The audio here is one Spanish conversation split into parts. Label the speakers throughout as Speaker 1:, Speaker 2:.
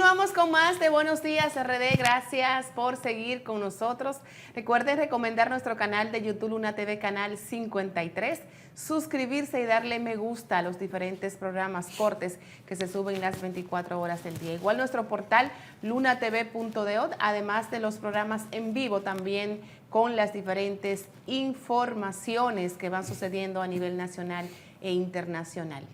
Speaker 1: Continuamos con más de Buenos Días RD. Gracias por seguir con nosotros. Recuerden recomendar nuestro canal de YouTube Luna TV, canal 53. Suscribirse y darle me gusta a los diferentes programas cortes que se suben las 24 horas del día. Igual nuestro portal lunatv.de, además de los programas en vivo también con las diferentes informaciones que van sucediendo a nivel nacional e internacional.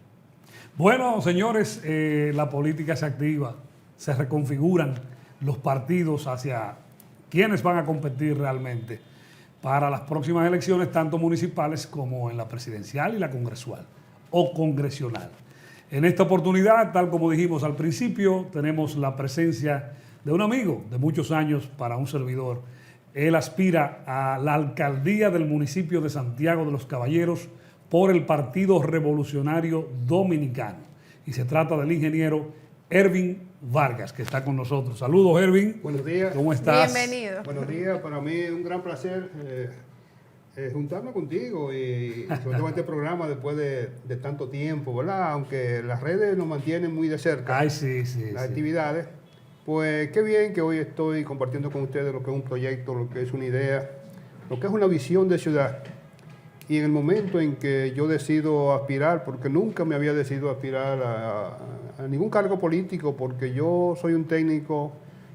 Speaker 2: Bueno, señores, la política se activa, se reconfiguran los partidos hacia quienes van a competir realmente para las próximas elecciones, tanto municipales como en la presidencial y la congresual o congresional. En esta oportunidad, tal como dijimos al principio, tenemos la presencia de un amigo de muchos años para un servidor. Él aspira a la alcaldía del municipio de Santiago de los Caballeros por el Partido Revolucionario Dominicano. Y se trata del ingeniero Ervin Vargas, que está con nosotros. Saludos, Ervin.
Speaker 3: Buenos días.
Speaker 2: ¿Cómo estás?
Speaker 1: Bienvenido.
Speaker 3: Buenos días. Para mí es un gran placer juntarme contigo y sobre todo este programa después de tanto tiempo, ¿verdad? Aunque las redes nos mantienen muy de cerca.
Speaker 2: Ay, sí.
Speaker 3: Las actividades. Pues qué bien que hoy estoy compartiendo con ustedes lo que es un proyecto, lo que es una idea, lo que es una visión de ciudad. Y en el momento en que yo decido aspirar, porque nunca me había decidido aspirar a ningún cargo político, porque yo soy un técnico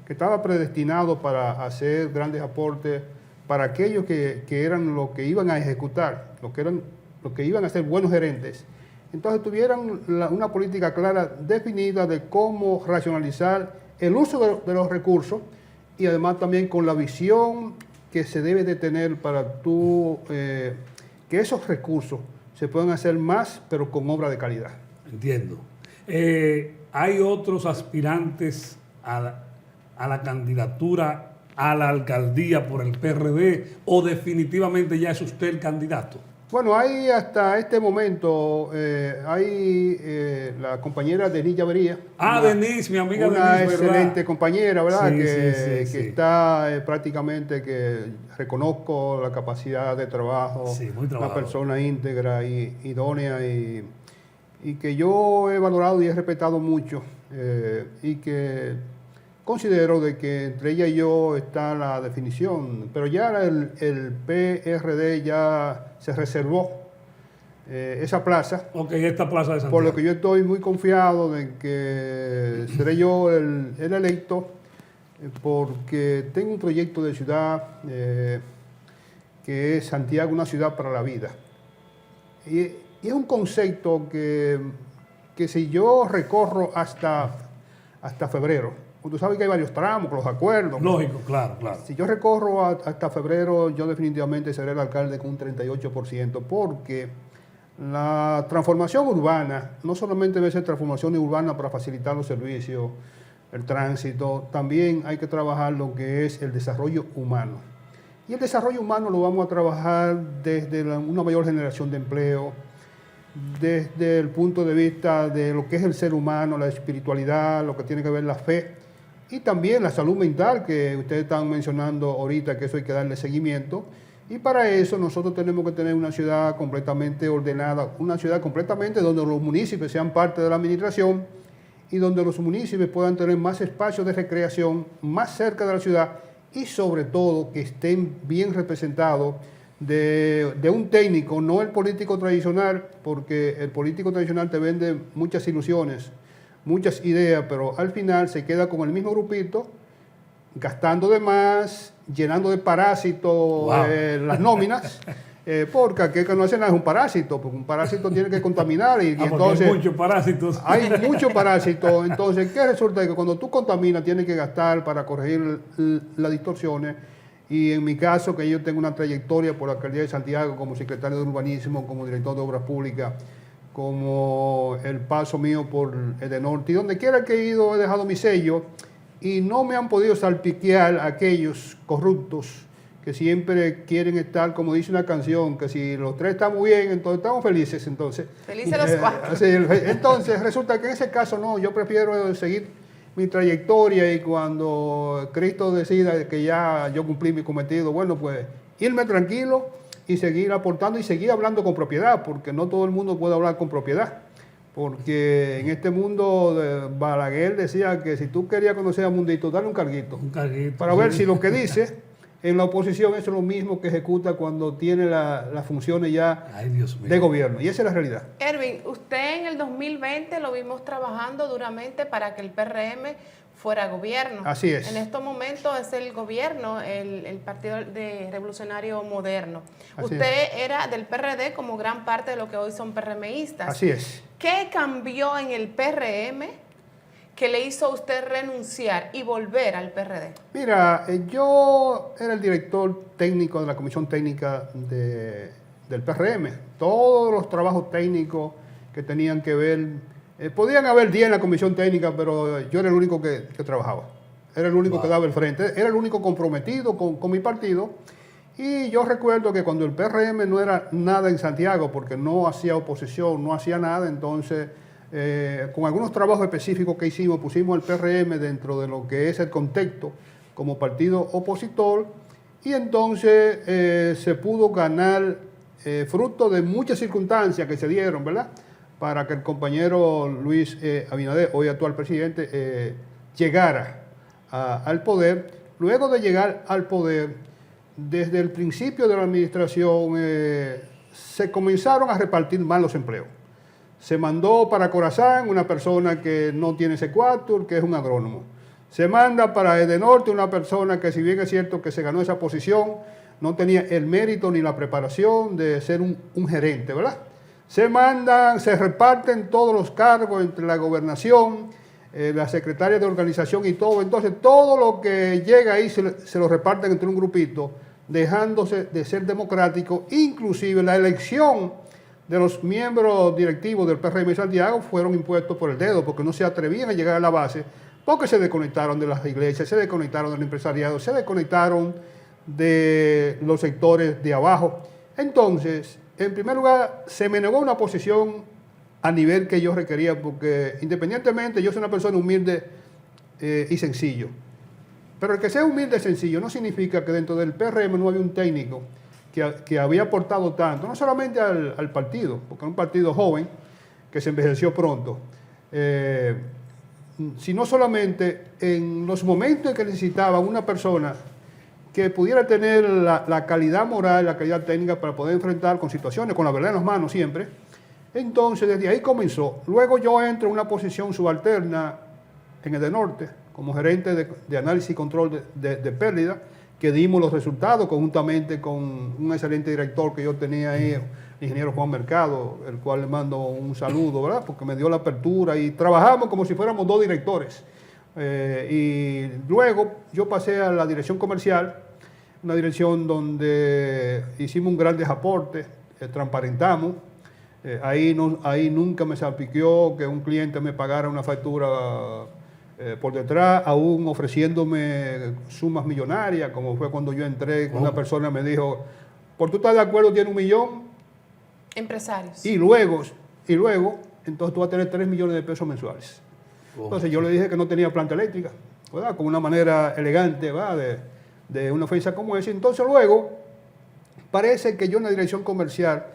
Speaker 3: que estaba predestinado para hacer grandes aportes para aquellos que eran los que iban a ejecutar, los que iban a ser buenos gerentes. Entonces tuvieran una política clara, definida de cómo racionalizar el uso de los recursos y además también con la visión que se debe de tener para que esos recursos se puedan hacer más, pero con obra de calidad.
Speaker 2: Entiendo. ¿Hay otros aspirantes a la candidatura a la alcaldía por el PRD o definitivamente ya es usted el candidato?
Speaker 3: Bueno, hay hasta este momento, la compañera Denise Llavería.
Speaker 2: Denise, mi amiga Denise,
Speaker 3: una
Speaker 2: ¿verdad?
Speaker 3: Excelente compañera, ¿verdad?
Speaker 2: Sí,
Speaker 3: que
Speaker 2: sí.
Speaker 3: está prácticamente, que reconozco la capacidad de trabajo,
Speaker 2: Sí, muy
Speaker 3: una
Speaker 2: trabajadora.
Speaker 3: persona íntegra y idónea y que yo he valorado y he respetado mucho y que considero de que entre ella y yo está la definición, pero ya el PRD ya se reservó esa plaza.
Speaker 2: Ok, esta plaza de Santiago.
Speaker 3: Por lo que yo estoy muy confiado de que seré yo el electo, porque tengo un proyecto de ciudad que es Santiago, una ciudad para la vida. Y es un concepto que si yo recorro hasta febrero, tú sabes que hay varios tramos, los acuerdos.
Speaker 2: Lógico, claro.
Speaker 3: Si yo recorro hasta febrero, yo definitivamente seré el alcalde con un 38%, porque la transformación urbana no solamente debe ser transformación urbana para facilitar los servicios, el tránsito, también hay que trabajar lo que es el desarrollo humano. Y el desarrollo humano lo vamos a trabajar desde una mayor generación de empleo, desde el punto de vista de lo que es el ser humano, la espiritualidad, lo que tiene que ver la fe, y también la salud mental, que ustedes están mencionando ahorita, que eso hay que darle seguimiento. Y para eso nosotros tenemos que tener una ciudad completamente ordenada, una ciudad completamente donde los municipios sean parte de la administración y donde los municipios puedan tener más espacios de recreación, más cerca de la ciudad y sobre todo que estén bien representados de un técnico, no el político tradicional, porque el político tradicional te vende muchas ilusiones, muchas ideas, pero al final se queda con el mismo grupito, gastando de más, llenando de parásitos las nóminas, porque aquel que no hace nada es un parásito, porque un parásito tiene que contaminar y entonces
Speaker 2: hay muchos parásitos.
Speaker 3: Hay muchos parásitos, entonces, ¿qué resulta? Que cuando tú contaminas tienes que gastar para corregir las distorsiones. Y en mi caso, que yo tengo una trayectoria por la alcaldía de Santiago como secretario de urbanismo, como director de obras públicas, como el paso mío por Edenorte, y donde quiera que he ido he dejado mi sello y no me han podido salpiquear aquellos corruptos que siempre quieren estar, como dice una canción, que si los tres estamos bien, entonces estamos felices. Entonces,
Speaker 1: Felices los cuatro.
Speaker 3: Entonces resulta que en ese caso no, yo prefiero seguir mi trayectoria y cuando Cristo decida que ya yo cumplí mi cometido, bueno, pues irme tranquilo y seguir aportando y seguir hablando con propiedad, porque no todo el mundo puede hablar con propiedad. porque en este mundo Balaguer decía que si tú querías conocer a Mundito, dale un carguito.
Speaker 2: Un carguito.
Speaker 3: Para ver si lo que dice en la oposición es lo mismo que ejecuta cuando tiene las funciones ya
Speaker 2: Ay, Dios mío.
Speaker 3: de gobierno. Y esa es la realidad.
Speaker 1: Erwin, usted en el 2020 lo vimos trabajando duramente para que el PRM fuera gobierno.
Speaker 3: Así es.
Speaker 1: En estos momentos es el gobierno, el Partido Revolucionario Moderno.
Speaker 3: Así
Speaker 1: Usted era del PRD como gran parte de lo que hoy son PRMistas.
Speaker 3: Así es.
Speaker 1: ¿Qué cambió en el PRM que le hizo a usted renunciar y volver al PRD?
Speaker 3: Mira, yo era el director técnico de la Comisión Técnica del PRM. Todos los trabajos técnicos que tenían que ver, podían haber 10 en la Comisión Técnica, pero yo era el único que trabajaba. Era el único que daba el frente. Era el único comprometido con mi partido. Y yo recuerdo que cuando el PRM no era nada en Santiago, porque no hacía oposición, no hacía nada, entonces con algunos trabajos específicos que hicimos, pusimos el PRM dentro de lo que es el contexto como partido opositor, y entonces se pudo ganar fruto de muchas circunstancias que se dieron, ¿verdad?, para que el compañero Luis Abinader, hoy actual presidente, llegara al poder. Luego de llegar al poder, desde el principio de la administración se comenzaron a repartir mal los empleos. Se mandó para Corazán una persona que no tiene secuatur, que es un agrónomo. Se manda para Edenorte una persona que, si bien es cierto que se ganó esa posición, no tenía el mérito ni la preparación de ser un gerente, ¿verdad? Se reparten todos los cargos entre la gobernación, la secretaria de organización y todo. Entonces, todo lo que llega ahí se lo reparten entre un grupito, dejándose de ser democrático. Inclusive la elección de los miembros directivos del PRM de Santiago fueron impuestos por el dedo, porque no se atrevían a llegar a la base, porque se desconectaron de las iglesias, se desconectaron del empresariado, se desconectaron de los sectores de abajo. Entonces, en primer lugar, se me negó una posición a nivel que yo requería, porque independientemente yo soy una persona humilde y sencillo. Pero el que sea humilde y sencillo no significa que dentro del PRM no había un técnico que había aportado tanto, no solamente al partido, porque era un partido joven que se envejeció pronto, sino solamente en los momentos en que necesitaba una persona que pudiera tener la calidad moral, la calidad técnica para poder enfrentar con situaciones, con la verdad en las manos siempre. Entonces, desde ahí comenzó. Luego yo entro en una posición subalterna en Edenorte, como gerente de análisis y control de pérdida, que dimos los resultados conjuntamente con un excelente director que yo tenía ahí, el ingeniero Juan Mercado, el cual le mando un saludo, ¿verdad?, porque me dio la apertura y trabajamos como si fuéramos dos directores. Y luego yo pasé a la dirección comercial, una dirección donde hicimos un gran aporte, transparentamos. Ahí nunca me salpiqueó que un cliente me pagara una factura por detrás, aún ofreciéndome sumas millonarias, como fue cuando yo entré, una persona me dijo, ¿por tú estás de acuerdo, tiene 1 millón?
Speaker 1: Empresarios.
Speaker 3: Y luego, entonces tú vas a tener 3 millones de pesos mensuales. Entonces yo le dije que no tenía planta eléctrica, ¿verdad?, con una manera elegante, ¿verdad?, de una ofensa como esa. Entonces luego parece que yo en la dirección comercial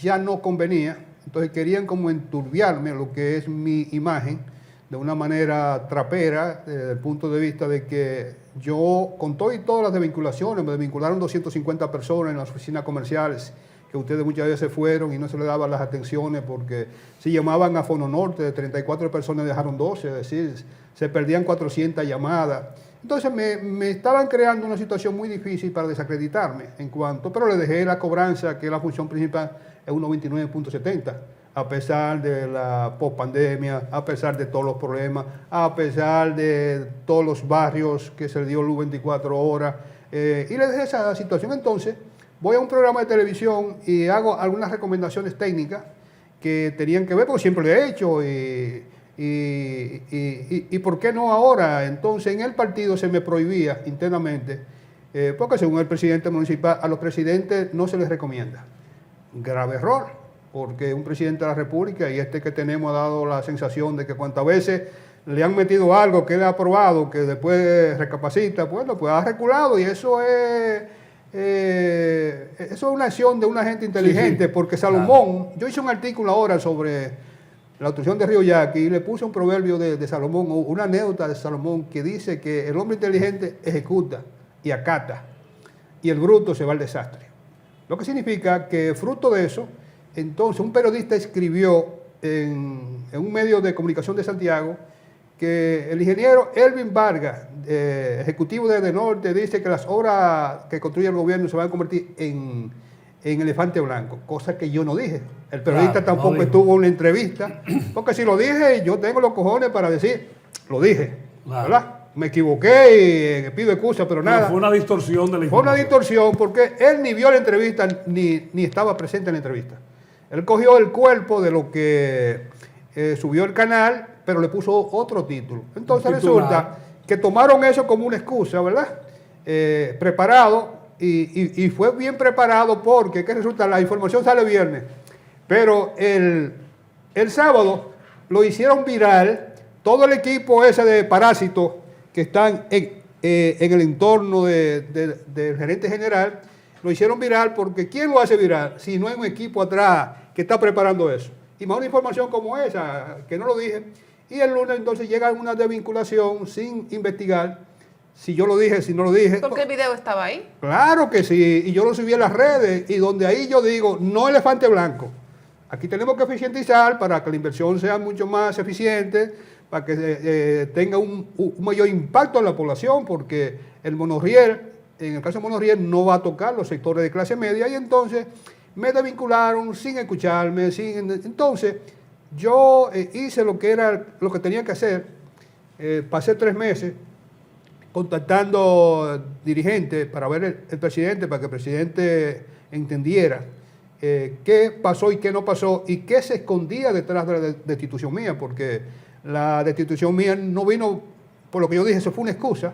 Speaker 3: ya no convenía, entonces querían como enturbiarme lo que es mi imagen de una manera trapera, desde el punto de vista de que yo, con todas las desvinculaciones, me desvincularon 250 personas en las oficinas comerciales, que ustedes muchas veces fueron y no se les daban las atenciones porque si llamaban a Fono Norte, de 34 personas dejaron 12, es decir, se perdían 400 llamadas. Entonces me estaban creando una situación muy difícil para desacreditarme pero le dejé la cobranza, que es la función principal, es 1.29.70, a pesar de la pospandemia, a pesar de todos los problemas, a pesar de todos los barrios que se le dio luz 24 horas, y le dejé esa situación. Entonces voy a un programa de televisión y hago algunas recomendaciones técnicas que tenían que ver, porque siempre lo he hecho, y ¿por qué no ahora? Entonces en el partido se me prohibía internamente, porque según el presidente municipal, a los presidentes no se les recomienda. Grave error, porque un presidente de la República, y este que tenemos, ha dado la sensación de que cuantas veces le han metido algo que él ha aprobado, que después recapacita, bueno, pues ha reculado, y eso es una acción de una gente inteligente, sí, porque Salomón, claro. Yo hice un artículo ahora sobre la obstrucción de Río Yaqui, y le puse un proverbio de Salomón, o una anécdota de Salomón, que dice que el hombre inteligente ejecuta y acata, y el bruto se va al desastre. Lo que significa que fruto de eso, entonces un periodista escribió en un medio de comunicación de Santiago que el ingeniero Elvin Vargas, ejecutivo de Edenorte, dice que las obras que construye el gobierno se van a convertir en elefante blanco, cosa que yo no dije. El periodista tampoco estuvo en la entrevista, porque si lo dije, yo tengo los cojones para decir, lo dije, ¿verdad? Me equivoqué y pido excusa, pero nada.
Speaker 2: Fue una distorsión de la información.
Speaker 3: Fue una distorsión porque él ni vio la entrevista, ni estaba presente en la entrevista. Él cogió el cuerpo de lo que subió el canal, pero le puso otro título. Entonces resulta que tomaron eso como una excusa, ¿verdad? Preparado, y fue bien preparado porque, ¿qué resulta? La información sale viernes, pero el sábado lo hicieron viral, todo el equipo ese de parásitos que están en el entorno del gerente general, lo hicieron viral porque ¿quién lo hace viral? Si no hay un equipo atrás que está preparando eso. Y más una información como esa, que no lo dije, y el lunes entonces llega una desvinculación sin investigar si yo lo dije, si no lo dije.
Speaker 1: ¿Porque el video estaba ahí?
Speaker 3: Claro que sí, y yo lo subí a las redes, y donde ahí yo digo, no elefante blanco. Aquí tenemos que eficientizar para que la inversión sea mucho más eficiente, para que tenga un mayor impacto en la población, porque el monorriel, en el caso de monorriel, no va a tocar los sectores de clase media, y entonces me desvincularon sin escucharme, entonces yo hice lo que tenía que hacer, pasé 3 meses contactando dirigentes para ver el presidente, para que el presidente entendiera qué pasó y qué no pasó y qué se escondía detrás de la destitución mía, porque la destitución mía no vino por lo que yo dije, eso fue una excusa,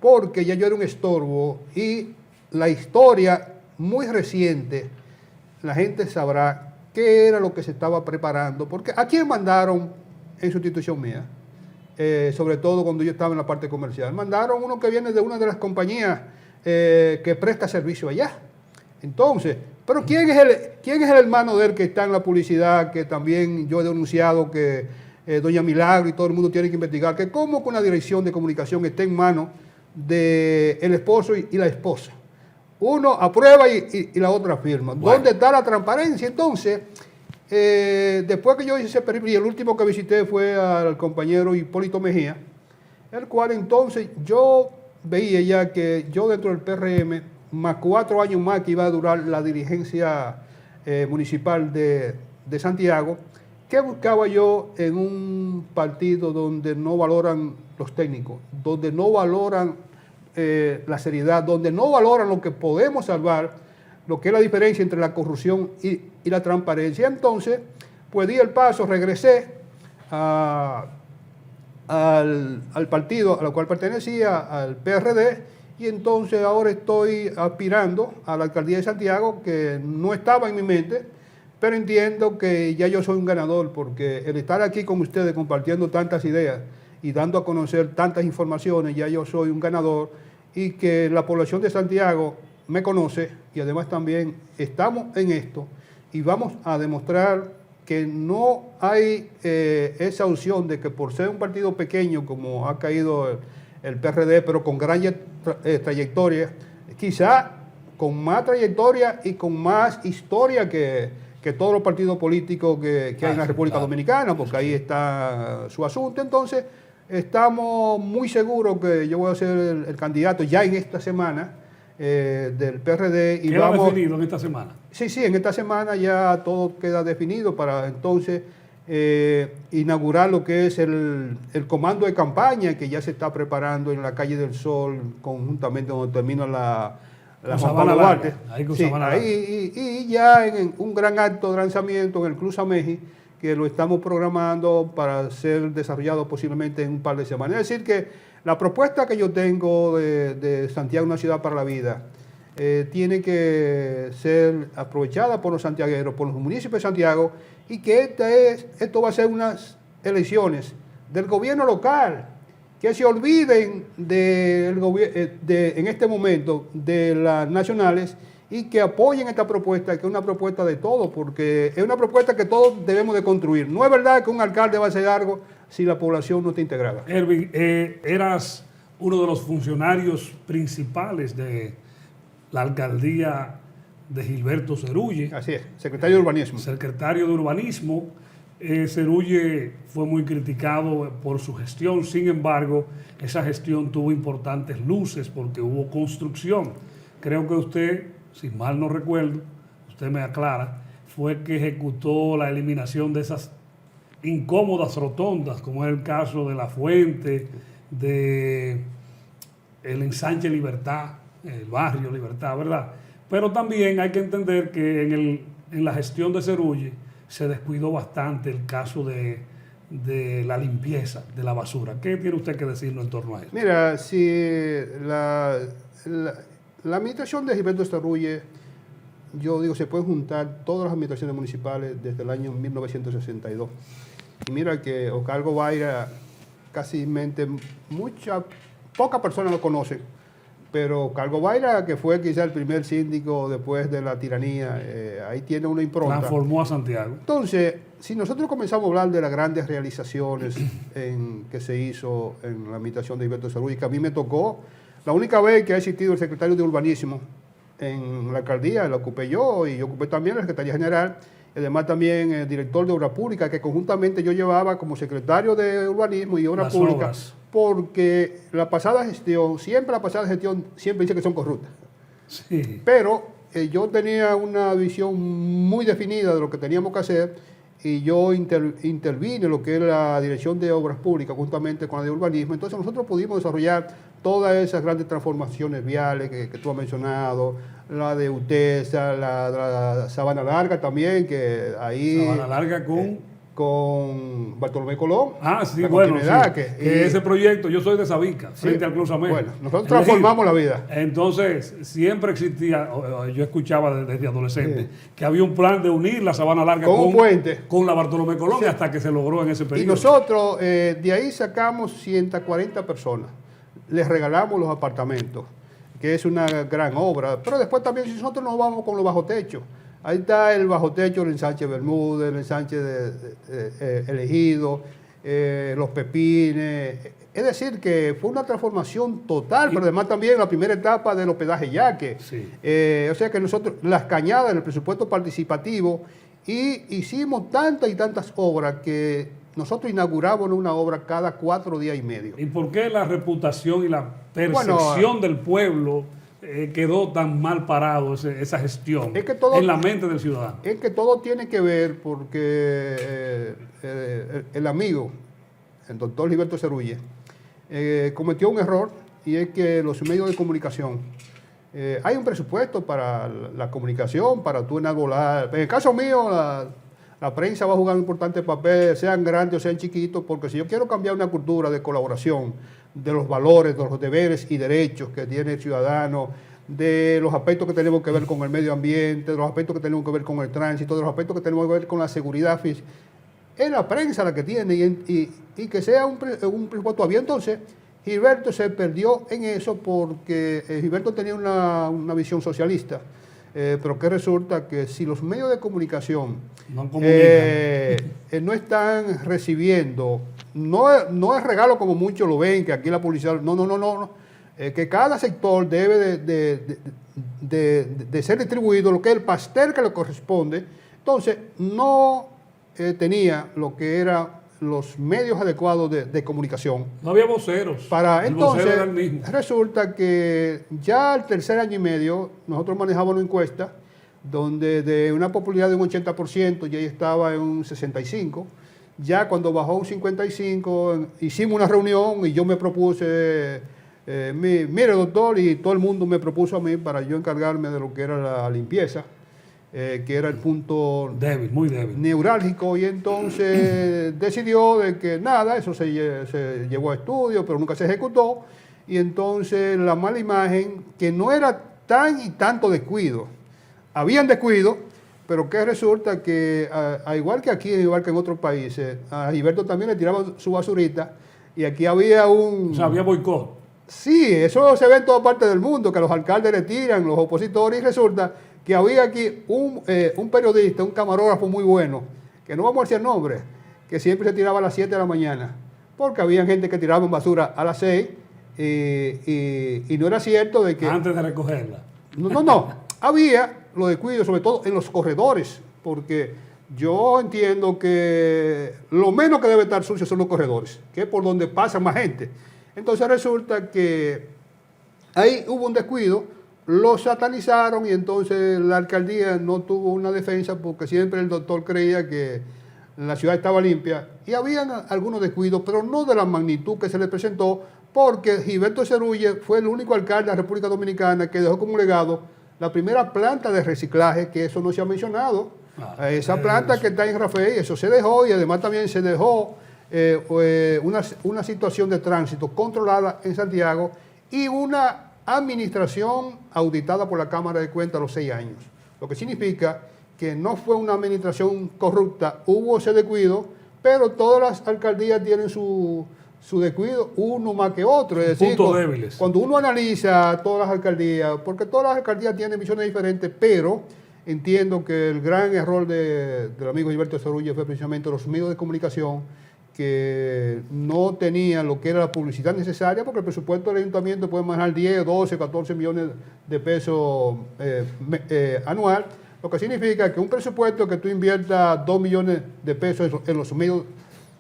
Speaker 3: porque ya yo era un estorbo y la historia muy reciente, la gente sabrá qué era lo que se estaba preparando, porque ¿a quién mandaron en sustitución mía? Sobre todo cuando yo estaba en la parte comercial. Mandaron uno que viene de una de las compañías que presta servicio allá. Entonces, pero ¿quién es el hermano de él que está en la publicidad, que también yo he denunciado que doña Milagro y todo el mundo tiene que investigar, que cómo con la dirección de comunicación está en manos del esposo y la esposa? Uno aprueba y la otra firma. Bueno. ¿Dónde está la transparencia? Entonces, después que yo hice ese periplo, y el último que visité fue al compañero Hipólito Mejía, el cual entonces yo veía ya que yo dentro del PRM, más 4 años más que iba a durar la dirigencia municipal de Santiago, ¿qué buscaba yo en un partido donde no valoran los técnicos, donde no valoran la seriedad, donde no valoran lo que podemos salvar, lo que es la diferencia entre la corrupción y la transparencia? Entonces, pues di el paso, regresé al partido al cual pertenecía, al PRD, y entonces ahora estoy aspirando a la alcaldía de Santiago, que no estaba en mi mente, pero entiendo que ya yo soy un ganador, porque el estar aquí con ustedes compartiendo tantas ideas y dando a conocer tantas informaciones, ya yo soy un ganador, y que la población de Santiago me conoce, y además también estamos en esto y vamos a demostrar que no hay esa opción de que por ser un partido pequeño como ha caído el PRD, pero con gran trayectoria, quizá con más trayectoria y con más historia que todos los partidos políticos que hay en la República Dominicana, porque ahí está su asunto. Entonces, estamos muy seguros que yo voy a ser el candidato ya en esta semana del PRD. Y
Speaker 2: ¿Queda definido en esta semana?
Speaker 3: Sí, en esta semana ya todo queda definido para entonces inaugurar lo que es el comando de campaña que ya se está preparando en la Calle del Sol, conjuntamente donde termina la Juan Pablo Duarte. Y ya en un gran acto de lanzamiento en el Cruz Ameji, que lo estamos programando para ser desarrollado posiblemente en un par de semanas. Es decir que la propuesta que yo tengo de Santiago, una ciudad para la vida, tiene que ser aprovechada por los santiagueros, por los municipios de Santiago, y que esto va a ser unas elecciones del gobierno local, que se olviden en este momento de las nacionales y que apoyen esta propuesta, que es una propuesta de todos, porque es una propuesta que todos debemos de construir. No es verdad que un alcalde va a hacer algo si la población no está integrada.
Speaker 2: Erwin, eras uno de los funcionarios principales de la alcaldía de Gilberto Cerulle.
Speaker 3: Así es, secretario de Urbanismo.
Speaker 2: Secretario de Urbanismo. Cerulle fue muy criticado por su gestión, sin embargo, esa gestión tuvo importantes luces porque hubo construcción. Creo que usted, si mal no recuerdo, usted me aclara, fue que ejecutó la eliminación de esas incómodas rotondas, como es el caso de La Fuente, de el ensanche Libertad, el barrio Libertad, ¿verdad? Pero también hay que entender que en la gestión de Cerulle se descuidó bastante el caso de la limpieza de la basura. ¿Qué tiene usted que decirnos en torno a eso?
Speaker 3: Mira, si la administración de Gilberto Cerulle, yo digo, se pueden juntar todas las administraciones municipales desde el año 1962. Y mira que Oscar Gobaira, casi pocas personas lo conocen, pero Cargo Baira, que fue quizá el primer síndico después de la tiranía, ahí tiene una impronta.
Speaker 2: Transformó a Santiago.
Speaker 3: Entonces, si nosotros comenzamos a hablar de las grandes realizaciones que se hizo en la administración de Gilberto Cerulle, que a mí me tocó, la única vez que ha existido el secretario de Urbanismo en la alcaldía, la ocupé yo, y yo ocupé también la Secretaría General, y además también el director de Obra Pública, que conjuntamente yo llevaba como secretario de Urbanismo y Obra Pública, porque la pasada gestión siempre dice que son corruptas.
Speaker 2: Sí.
Speaker 3: Pero yo tenía una visión muy definida de lo que teníamos que hacer, y yo intervine en lo que es la Dirección de Obras Públicas juntamente con la de Urbanismo. Entonces nosotros pudimos desarrollar todas esas grandes transformaciones viales que tú has mencionado, la de Utesa, la Sabana Larga también, que ahí...
Speaker 2: Sabana Larga
Speaker 3: con Bartolomé Colón.
Speaker 2: Ah, sí, bueno, sí, que ese proyecto, yo soy de Sabica, frente al Cruz América.
Speaker 3: Bueno, nosotros transformamos la vida.
Speaker 2: Entonces, siempre existía, yo escuchaba desde adolescente, que había un plan de unir la Sabana Larga con la Bartolomé Colón, hasta que se logró en ese periodo.
Speaker 3: Y nosotros de ahí sacamos 140 personas, les regalamos los apartamentos, que es una gran obra, pero después también si nosotros nos vamos con los bajo techos. Ahí está el bajo techo del ensanche Bermúdez, el ensanche de Elegido, los Pepines. Es decir, que fue una transformación total, pero además también la primera etapa del hospedaje Yaque.
Speaker 2: Sí.
Speaker 3: O sea que nosotros, las cañadas en el presupuesto participativo, y hicimos tantas y tantas obras que nosotros inauguramos una obra cada 4 días y medio.
Speaker 2: ¿Y por qué la reputación y la percepción del pueblo quedó tan mal parado esa gestión en la mente del ciudadano?
Speaker 3: Es que todo tiene que ver porque el amigo, el doctor Gilberto Cerulle, cometió un error, y es que los medios de comunicación, hay un presupuesto para la comunicación, para tú enarbolar. En el caso mío, la prensa va a jugar un importante papel, sean grandes o sean chiquitos, porque si yo quiero cambiar una cultura de colaboración, de los valores, de los deberes y derechos que tiene el ciudadano, de los aspectos que tenemos que ver con el medio ambiente, de los aspectos que tenemos que ver con el tránsito, de los aspectos que tenemos que ver con la seguridad física, es la prensa la que tiene, y que sea un presupuesto abierto. Entonces, Gilberto se perdió en eso porque Gilberto tenía una visión socialista. Pero que resulta que si los medios de comunicación no están recibiendo, no es regalo como muchos lo ven, que aquí la publicidad, no, que cada sector debe de ser distribuido lo que es el pastel que le corresponde. Entonces no tenía lo que eran los medios adecuados de comunicación.
Speaker 2: No había voceros.
Speaker 3: Entonces, resulta que ya al tercer año y medio, nosotros manejamos una encuesta donde de una popularidad de un 80%, ya estaba en un 65%. Ya cuando bajó un 55%, hicimos una reunión y yo me propuse, mire doctor, y todo el mundo me propuso a mí para yo encargarme de lo que era la limpieza. Que era el punto
Speaker 2: débil, muy débil,
Speaker 3: neurálgico, y entonces decidió de que nada, eso se llevó a estudio, pero nunca se ejecutó, y entonces la mala imagen, que no era tan y tanto descuido, habían descuido, pero que resulta que, igual que aquí, igual que en otros países, a Gilberto también le tiraban su basurita, y aquí había
Speaker 2: o sea, había boicot.
Speaker 3: Sí, eso se ve en toda parte del mundo, que los alcaldes le tiran, los opositores, y resulta que había aquí un periodista, un camarógrafo muy bueno, que no vamos a decir el nombre, que siempre se tiraba a las 7 de la mañana, porque había gente que tiraba en basura a las 6 y no era cierto de que...
Speaker 2: Antes de recogerla.
Speaker 3: No. Había los descuidos, sobre todo en los corredores, porque yo entiendo que lo menos que debe estar sucio son los corredores, que es por donde pasa más gente. Entonces resulta que ahí hubo un descuido, lo satanizaron y entonces la alcaldía no tuvo una defensa porque siempre el doctor creía que la ciudad estaba limpia y habían algunos descuidos, pero no de la magnitud que se le presentó, porque Gilberto Cerulle fue el único alcalde de la República Dominicana que dejó como legado la primera planta de reciclaje, que eso no se ha mencionado. Esa planta que está en Rafael, eso se dejó, y además también se dejó una situación de tránsito controlada en Santiago y una administración auditada por la Cámara de Cuentas a los 6 años. Lo que significa que no fue una administración corrupta, hubo ese descuido, pero todas las alcaldías tienen su descuido, uno más que otro. Es decir,
Speaker 2: puntos débiles.
Speaker 3: Cuando uno analiza todas las alcaldías, porque todas las alcaldías tienen visiones diferentes, pero entiendo que el gran error del amigo Gilberto Cerulle fue precisamente los medios de comunicación, que no tenían lo que era la publicidad necesaria, porque el presupuesto del ayuntamiento puede manejar 10, 12, 14 millones de pesos anual, lo que significa que un presupuesto que tú inviertas 2 millones de pesos en los medios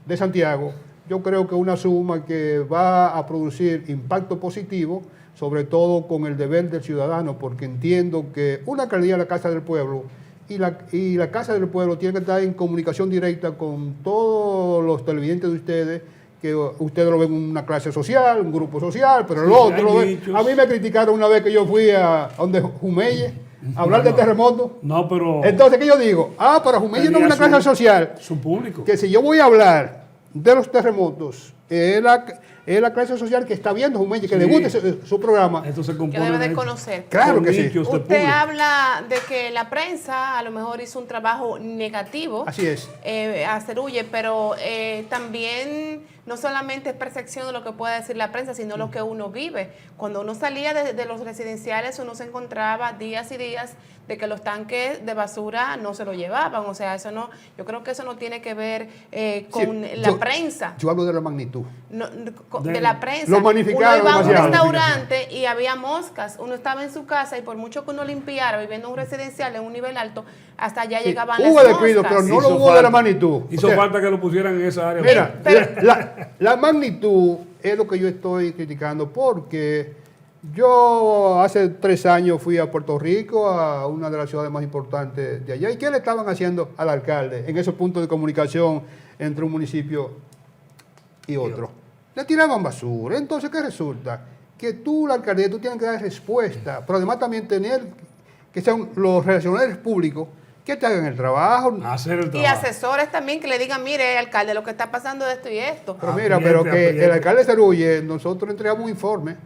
Speaker 3: de Santiago, yo creo que es una suma que va a producir impacto positivo, sobre todo con el deber del ciudadano, porque entiendo que una alcaldía es la Casa del Pueblo, y la Casa del Pueblo tiene que estar en comunicación directa con todos los televidentes de ustedes, que ustedes lo ven en una clase social, un grupo social, pero el otro lo ven. A mí me criticaron una vez que yo fui a donde Jumelle a hablar de terremoto.
Speaker 2: No, pero...
Speaker 3: Entonces, ¿qué yo digo? Pero Jumelle no es una clase social.
Speaker 2: Su público.
Speaker 3: Que si yo voy a hablar de los terremotos, es la clase social que está viendo Jumelle, que le gusta su programa.
Speaker 2: Esto se
Speaker 1: Que
Speaker 2: compone
Speaker 1: debe de conocer.
Speaker 3: Claro que sí.
Speaker 1: Usted habla de que la prensa a lo mejor hizo un trabajo negativo.
Speaker 3: Así es.
Speaker 1: A Cerulle, pero también no solamente es percepción de lo que puede decir la prensa, sino lo que uno vive. Cuando uno salía de los residenciales, uno se encontraba días y días de que los tanques de basura no se lo llevaban. O sea, eso no, yo creo que eso no tiene que ver con la prensa.
Speaker 3: Yo hablo de la magnitud.
Speaker 1: No, de la prensa.
Speaker 3: Lo magnificaron
Speaker 1: uno iba a un
Speaker 3: demasiado.
Speaker 1: restaurante y había moscas. Uno estaba en su casa y por mucho que uno limpiara, viviendo en un residencial en un nivel alto, hasta allá llegaban las
Speaker 3: hubo
Speaker 1: moscas.
Speaker 3: descuido, pero no lo hubo
Speaker 2: falta,
Speaker 3: de la magnitud.
Speaker 2: Hizo falta que lo pusieran en esa área.
Speaker 3: Mira, la magnitud es lo que yo estoy criticando, porque yo hace 3 años fui a Puerto Rico, a una de las ciudades más importantes de allá. ¿Y qué le estaban haciendo al alcalde en esos puntos de comunicación entre un municipio y otro? Le tiraban basura. Entonces, ¿qué resulta? Que tú, la alcaldía, tú tienes que dar respuesta, pero además también tener que sean los relacionadores públicos que te hagan el trabajo.
Speaker 2: Hacer el trabajo.
Speaker 1: Y asesores también que le digan, mire, alcalde, lo que está pasando de esto y esto.
Speaker 3: Pero mira, pero que el alcalde Cerulle, nosotros entregamos un informe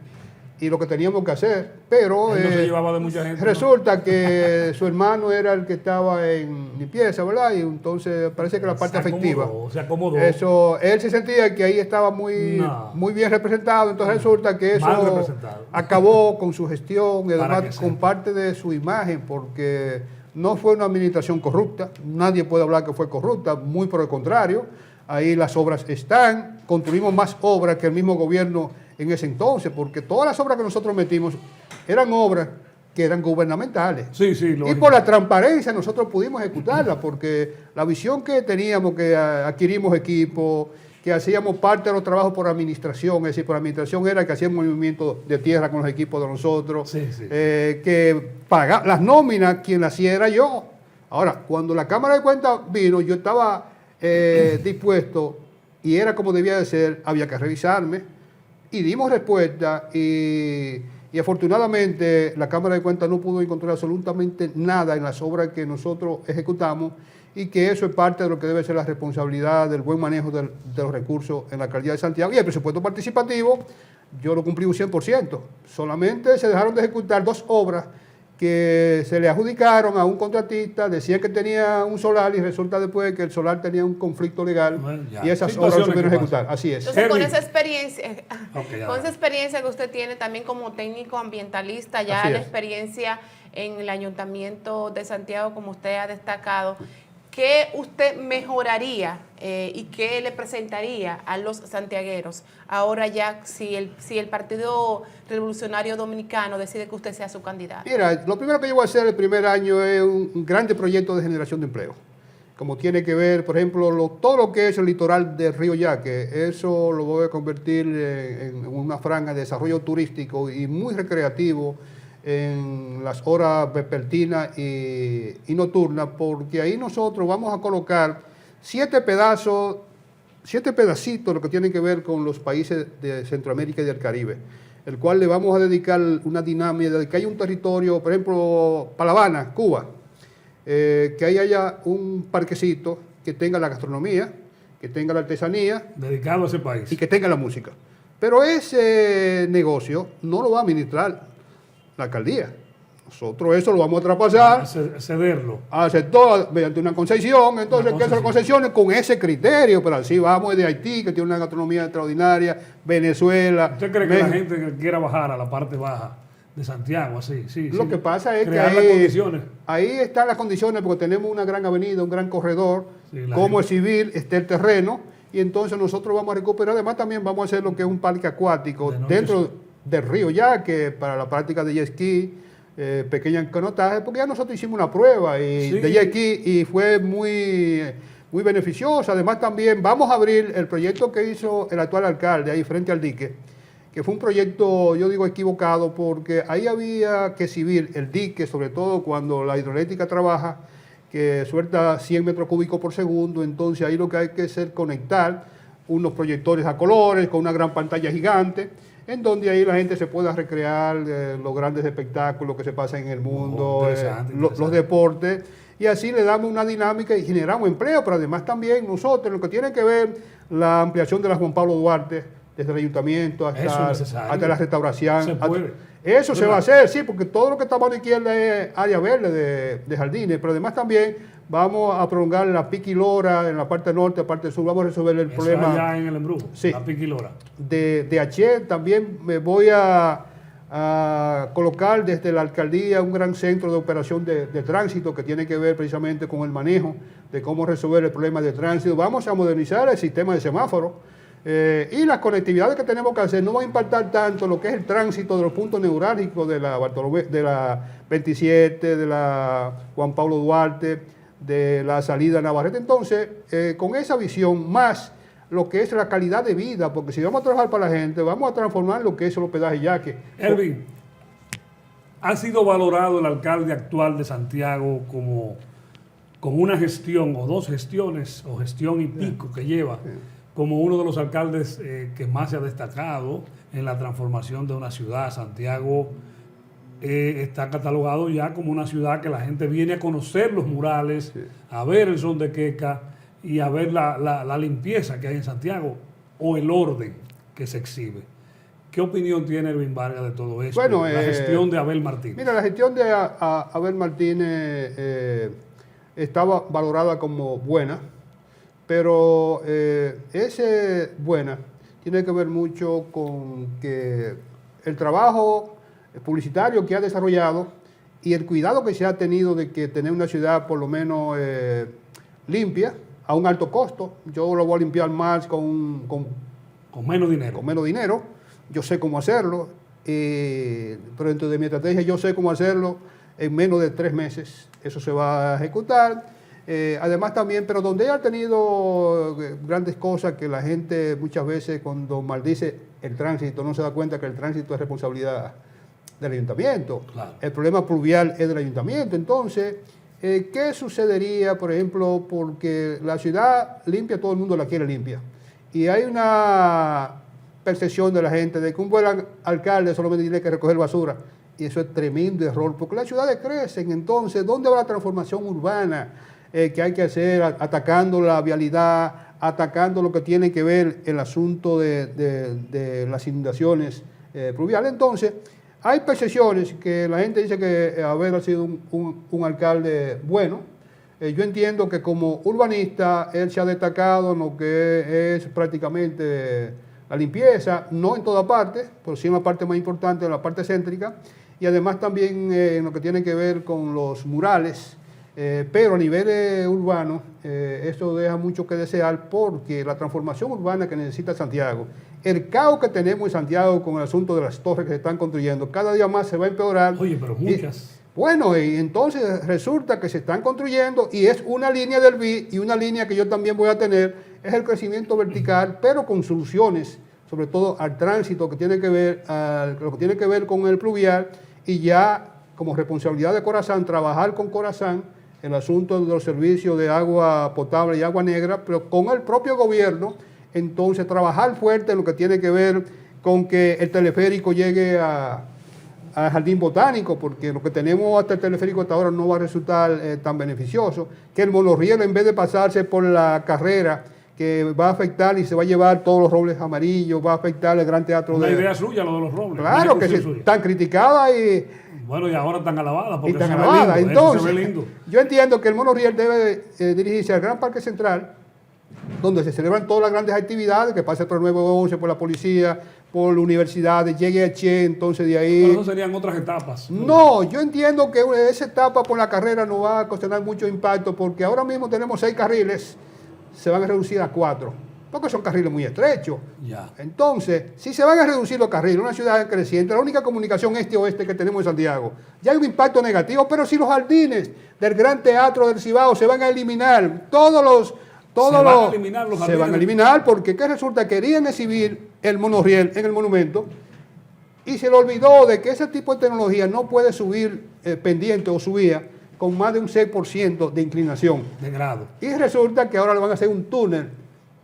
Speaker 3: y lo que teníamos que hacer, pero
Speaker 2: él no se llevaba de mucha gente,
Speaker 3: resulta que su hermano era el que estaba en limpieza, ¿verdad? Y entonces parece que la parte afectiva.
Speaker 2: Se acomodó.
Speaker 3: Eso, él se sentía que ahí estaba muy bien representado, entonces resulta que eso acabó con su gestión y además con parte de su imagen, porque no fue una administración corrupta, nadie puede hablar que fue corrupta, muy por el contrario, ahí las obras están, construimos más obras que el mismo gobierno en ese entonces, porque todas las obras que nosotros metimos eran obras que eran gubernamentales.
Speaker 2: Sí,
Speaker 3: y por la transparencia nosotros pudimos ejecutarlas, porque la visión que teníamos, que adquirimos equipo, que hacíamos parte de los trabajos por administración, es decir, por administración era que hacíamos movimiento de tierra con los equipos de nosotros, que pagaba las nóminas, quien las hacía era yo. Ahora, cuando la Cámara de Cuentas vino, yo estaba dispuesto, y era como debía de ser, había que revisarme, y dimos respuesta, y afortunadamente la Cámara de Cuentas no pudo encontrar absolutamente nada en las obras que nosotros ejecutamos, y que eso es parte de lo que debe ser la responsabilidad del buen manejo de los recursos en la alcaldía de Santiago. Y el presupuesto participativo, yo lo cumplí un 100%. Solamente se dejaron de ejecutar 2 obras que se le adjudicaron a un contratista, decían que tenía un solar y resulta después que el solar tenía un conflicto legal
Speaker 2: Bueno, ya.
Speaker 3: y esas obras no se pudieron
Speaker 2: que
Speaker 3: ejecutar. Así es.
Speaker 1: Entonces, con
Speaker 2: Hervin.
Speaker 1: esa experiencia,
Speaker 2: Ok, ya.
Speaker 1: con esa experiencia que usted tiene también como técnico ambientalista, ya
Speaker 3: Así
Speaker 1: la
Speaker 3: es.
Speaker 1: experiencia en el Ayuntamiento de Santiago, como usted ha destacado, ¿qué usted mejoraría y qué le presentaría a los santiagueros ahora ya si el Partido Revolucionario Dominicano decide que usted sea su candidato?
Speaker 3: Mira, lo primero que yo voy a hacer el primer año es un grande proyecto de generación de empleo. Como tiene que ver, por ejemplo, todo lo que es el litoral del río Yaque, eso lo voy a convertir en una franja de desarrollo turístico y muy recreativo en las horas vespertinas y nocturnas, porque ahí nosotros vamos a colocar 7 pedacitos, lo que tiene que ver con los países de Centroamérica y del Caribe, el cual le vamos a dedicar una dinámica de que haya un territorio, por ejemplo, para La Habana, Cuba, que ahí haya un parquecito que tenga la gastronomía, que tenga la artesanía
Speaker 2: Dedicado a ese país.
Speaker 3: y que tenga la música. Pero ese negocio no lo va a administrar la alcaldía. Nosotros eso lo vamos a traspasar
Speaker 2: Cederlo.
Speaker 3: al sector mediante una concesión. Entonces,
Speaker 2: Una
Speaker 3: ¿qué son las concesiones? Con ese criterio, pero así vamos de Haití, que tiene una gastronomía extraordinaria, Venezuela.
Speaker 2: ¿Usted cree que la
Speaker 3: México.
Speaker 2: gente que quiera bajar a la parte baja de Santiago, así? Sí,
Speaker 3: Lo
Speaker 2: sí.
Speaker 3: que pasa es que
Speaker 2: Crear las condiciones.
Speaker 3: ahí están las condiciones, porque tenemos una gran avenida, un gran corredor,
Speaker 2: Sí, la
Speaker 3: como el
Speaker 2: gente-
Speaker 3: civil, está el terreno, y entonces nosotros vamos a recuperar. Además, también vamos a hacer lo que es un parque acuático
Speaker 2: De noche,
Speaker 3: dentro
Speaker 2: sí.
Speaker 3: del río Yaque para la práctica de jet ski, pequeña canotaje, porque ya nosotros hicimos una prueba
Speaker 2: Sí.
Speaker 3: de jet ski y fue muy beneficiosa. Además, también vamos a abrir el proyecto que hizo el actual alcalde ahí frente al dique, que fue un proyecto, yo digo, equivocado, porque ahí había que civil el dique, sobre todo cuando la hidroeléctrica trabaja, que suelta 100 metros cúbicos por segundo. Entonces ahí lo que hay que hacer es conectar unos proyectores a colores con una gran pantalla gigante, en donde ahí la gente se pueda recrear los grandes espectáculos que se pasan en el mundo,
Speaker 2: Interesante,
Speaker 3: los
Speaker 2: interesante.
Speaker 3: deportes, y así le damos una dinámica y generamos empleo. Pero además también nosotros, lo que tiene que ver la ampliación de la Juan Pablo Duarte, desde el ayuntamiento
Speaker 2: Eso es
Speaker 3: hasta,
Speaker 2: necesario.
Speaker 3: hasta la restauración.
Speaker 2: Se puede.
Speaker 3: Eso se
Speaker 2: ¿Verdad?
Speaker 3: va a hacer, sí, porque todo lo que está a mano izquierda es área verde de jardines, pero además también vamos a prolongar la Piquilora en la parte norte, la parte sur. Vamos a resolver el
Speaker 2: Eso
Speaker 3: problema
Speaker 2: allá en el embrujo,
Speaker 3: Sí.
Speaker 2: la Piquilora.
Speaker 3: de H. También me voy a colocar desde la alcaldía un gran centro de operación de tránsito que tiene que ver precisamente con el manejo de cómo resolver el problema de tránsito. Vamos a modernizar el sistema de semáforos y las conectividades que tenemos que hacer no van a impactar tanto lo que es el tránsito de los puntos neurálgicos de la 27, de la Juan Pablo Duarte, de la salida Navarrete. Entonces, con esa visión más lo que es la calidad de vida, porque si vamos a trabajar para la gente, vamos a transformar lo que es el hospedaje Yaque.
Speaker 2: Hervin, ¿ha sido valorado el alcalde actual de Santiago como con una gestión o dos gestiones o gestión y pico que lleva como uno de los alcaldes que más se ha destacado en la transformación de una ciudad? Santiago está catalogado ya como una ciudad que la gente viene a conocer los murales, a ver el son de queca y a ver la limpieza que hay en Santiago o el orden que se exhibe. ¿Qué opinión tiene Hervin Vargas de todo esto?
Speaker 3: Bueno,
Speaker 2: la gestión de Abel Martínez.
Speaker 3: Mira, la gestión de Abel Martínez estaba valorada como buena, pero ese buena tiene que ver mucho con que el trabajo publicitario que ha desarrollado y el cuidado que se ha tenido de que tener una ciudad por lo menos limpia, a un alto costo. Yo lo voy a limpiar más con
Speaker 2: menos dinero.
Speaker 3: con menos dinero. Yo sé cómo hacerlo, pero dentro de mi estrategia yo sé cómo hacerlo en menos de 3 meses. Eso se va a ejecutar. Además también, pero donde ha tenido grandes cosas que la gente muchas veces cuando maldice el tránsito no se da cuenta que el tránsito es responsabilidad del ayuntamiento.
Speaker 2: Claro.
Speaker 3: El problema pluvial es del ayuntamiento. Entonces, ¿qué sucedería, por ejemplo? Porque la ciudad limpia, todo el mundo la quiere limpia. Y hay una percepción de la gente de que un buen alcalde solamente tiene que recoger basura. Y eso es tremendo error, porque las ciudades crecen. Entonces, ¿dónde va la transformación urbana que hay que hacer? Atacando la vialidad, atacando lo que tiene que ver el asunto de las inundaciones pluviales. Entonces, Hay percepciones que la gente dice que Abel ha sido un alcalde bueno. Yo entiendo que como urbanista él se ha destacado en lo que es prácticamente la limpieza, no en toda parte, pero sí en la parte más importante, en la parte céntrica, y además también en lo que tiene que ver con los murales. Pero a nivel urbano, eso deja mucho que desear porque la transformación urbana que necesita Santiago, el caos que tenemos en Santiago con el asunto de las torres que se están construyendo, cada día más se va a empeorar.
Speaker 2: Oye, pero muchas.
Speaker 3: Bueno, y entonces resulta que se están construyendo y es una línea del BI y una línea que yo también voy a tener, es el crecimiento vertical, pero con soluciones, sobre todo al tránsito que tiene que ver, lo que tiene que ver con el pluvial, y ya como responsabilidad de Corazán, trabajar con Corazán el asunto de los servicios de agua potable y agua negra, pero con el propio gobierno, entonces trabajar fuerte en lo que tiene que ver con que el teleférico llegue al Jardín Botánico, porque lo que tenemos hasta el teleférico hasta ahora no va a resultar tan beneficioso, que el monorriel en vez de pasarse por la carrera, que va a afectar y se va a llevar todos los robles amarillos, va a afectar el Gran Teatro
Speaker 2: Una idea suya lo de los robles.
Speaker 3: Claro, que tan criticada y...
Speaker 2: Bueno, y ahora tan alabada, porque
Speaker 3: tan
Speaker 2: se
Speaker 3: alabada.
Speaker 2: ve lindo,
Speaker 3: entonces,
Speaker 2: se ve lindo.
Speaker 3: Yo entiendo que el monorriel debe dirigirse al Gran Parque Central, donde se celebran todas las grandes actividades, que pase por el 911, por la policía, por la universidad, llegue a Che, entonces de ahí...
Speaker 2: Pero eso serían otras etapas.
Speaker 3: No, yo entiendo que esa etapa por la carrera no va a ocasionar mucho impacto, porque ahora mismo tenemos 6 carriles, se van a reducir a 4, porque son carriles muy estrechos.
Speaker 2: Ya.
Speaker 3: Entonces, si se van a reducir los carriles, una ciudad creciente, la única comunicación este-oeste que tenemos en Santiago, ya hay un impacto negativo, pero si los jardines del Gran Teatro del Cibao se van a eliminar, se van a eliminar porque ¿qué resulta? Querían exhibir el monorriel en el monumento y se le olvidó de que ese tipo de tecnología no puede subir pendiente o subía con más de un 6% de inclinación.
Speaker 2: De grado.
Speaker 3: Y resulta que ahora le van a hacer un túnel,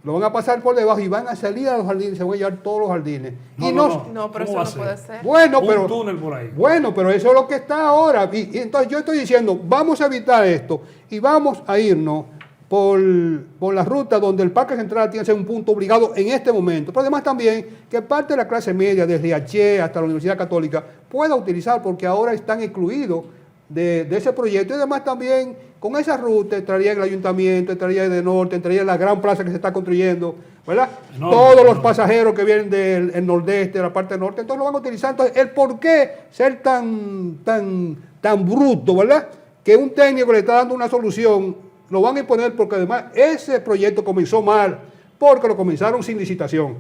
Speaker 3: lo van a pasar por debajo y van a salir a los jardines, se van a llevar todos los jardines.
Speaker 1: No, pero eso no puede ser.
Speaker 3: Bueno,
Speaker 2: un túnel por ahí.
Speaker 3: Bueno, pero eso es lo que está ahora. Y entonces yo estoy diciendo, vamos a evitar esto y vamos a irnos por la ruta donde el Parque Central tiene que ser un punto obligado en este momento. Pero además también que parte de la clase media, desde H hasta la Universidad Católica, pueda utilizar porque ahora están excluidos de ese proyecto. Y además también con esa ruta entraría el ayuntamiento, entraría el de norte, entraría la gran plaza que se está construyendo, ¿verdad? Todos los pasajeros que vienen del nordeste, de la parte norte, entonces lo van a utilizar. Entonces, el por qué ser tan bruto, ¿verdad? Que un técnico le está dando una solución, lo van a imponer porque además ese proyecto comenzó mal, porque lo comenzaron sin licitación,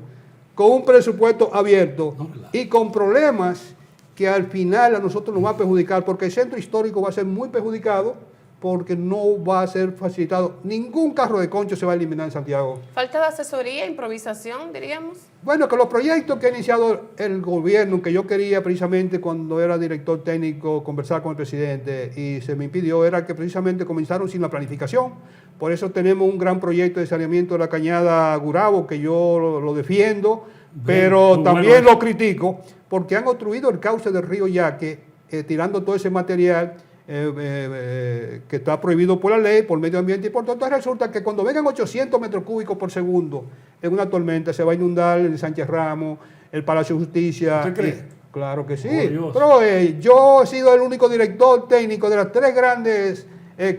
Speaker 3: con un presupuesto abierto y con problemas que al final a nosotros nos va a perjudicar, porque el centro histórico va a ser muy perjudicado, porque no va a ser facilitado. Ningún carro de concho se va a eliminar en Santiago.
Speaker 1: Falta de asesoría, improvisación, diríamos.
Speaker 3: Bueno, que los proyectos que ha iniciado el gobierno, que yo quería precisamente cuando era director técnico conversar con el presidente y se me impidió, era que precisamente comenzaron sin la planificación. Por eso tenemos un gran proyecto de saneamiento de la cañada Gurabo, que yo lo defiendo, pero también lo critico, porque han obstruido el cauce del río Yaque, tirando todo ese material que está prohibido por la ley, por medio ambiente, y por tanto resulta que cuando vengan 800 metros cúbicos por segundo en una tormenta, se va a inundar el Sánchez Ramos, el Palacio de Justicia.
Speaker 2: ¿Usted cree?
Speaker 3: Claro que sí.
Speaker 2: Oh,
Speaker 3: pero yo he sido el único director técnico de las 3 grandes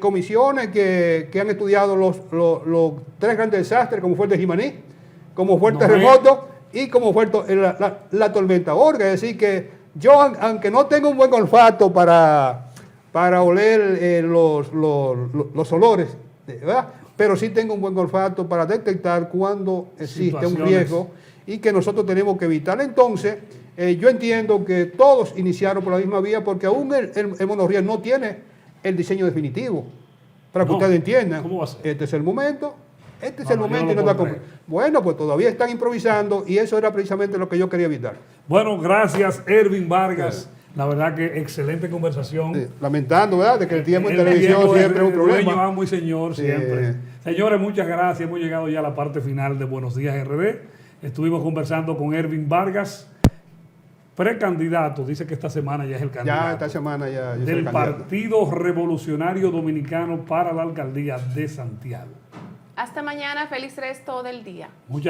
Speaker 3: comisiones que han estudiado los 3 grandes desastres, como fue el de Jimaní, como fue el terremoto y como fue la tormenta Orga. Es decir que yo, aunque no tengo un buen olfato para oler los olores, ¿verdad? Pero sí tengo un buen olfato para detectar cuando existe un riesgo y que nosotros tenemos que evitar. Entonces, yo entiendo que todos iniciaron por la misma vía porque aún el monorriel no tiene el diseño definitivo. Para que ustedes entiendan,
Speaker 2: ¿cómo va a ser?
Speaker 3: Este es el momento. Bueno, pues todavía están improvisando y eso era precisamente lo que yo quería evitar.
Speaker 2: Bueno, gracias, Ervin Vargas. La verdad que excelente conversación.
Speaker 3: Sí, lamentando, ¿verdad?, de que el tiempo en televisión siempre es un problema.
Speaker 2: Dueño, amo y señor, siempre. Señores, muchas gracias. Hemos llegado ya a la parte final de Buenos Días RD. Estuvimos conversando con Ervin Vargas, precandidato. Dice que esta semana ya es el candidato.
Speaker 3: Ya esta semana ya.
Speaker 2: Del Partido Revolucionario Dominicano para la alcaldía de Santiago.
Speaker 1: Hasta mañana. Feliz resto del día.
Speaker 2: Muchas